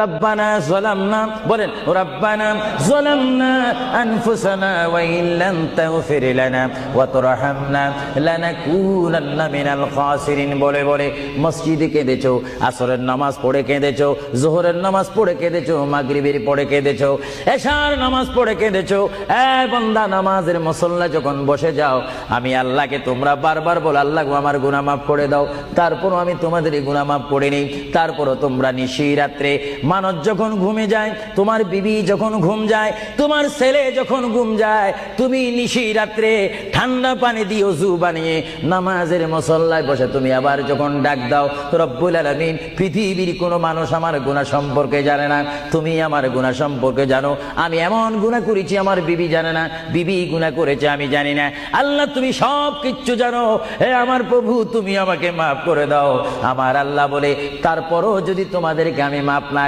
রব্বানা যালামনা, বলেন রব্বানা যালামনা আনফুসানা ওয়া ইন লাম তাগফির লানা ওয়া তারহামনা লানাকুনান্না মিনাল খাসিরিন। বলে বলে মসজিদে কেঁদেছো, আসরের নামাজ পড়ে কেঁদেছো, যোহরের নামাজ পড়ে কেঁদেছো, মাগরিবের পড়ে কেঁদেছো, এশার নামাজ পড়ে কেঁদেছো। এ বান্দা, নামাজের মুসল্লা যখন বসে যাও, আমি আল্লাহকে তোমরা বারবার বলো, আল্লাহ গো আমার গুনাহ মাফ করে দাও। তারপরও আমি তোমাদের এই গুনাহ মাফ করে নেই। তারপরও তোমরা নিশি রাত্রে, মানুষ যখন ঘুমে যায়, তোমার বিবি যখন ঘুম যায়, তোমার ছেলে যখন ঘুম যায়, তুমি নিশি রাত্রে ঠান্ডা পানি দিয়ে ওযু বানিয়ে নামাজের মুসল্লায় বসে তুমি আবার যখন ডাক দাও, রব্বুল আলামিন, পৃথিবীর কোনো মানুষ আমার গুনাহ সম্পর্কে জানে না, তুমি আমার গুনাহ সম্পর্কে জানো। আমি এমন গুনাহ করেছি আমার বিবি জানে না, বিবি গুনাহ করেছে আমি জানি না। আল্লাহ তুমি সব কিচ্ছু জানো, হে আমার প্রভু তুমি আমাকে মাফ করে দাও। আমার আল্লাহ বলে, তারপরও যদি তোমাদেরকে আমি মাফ না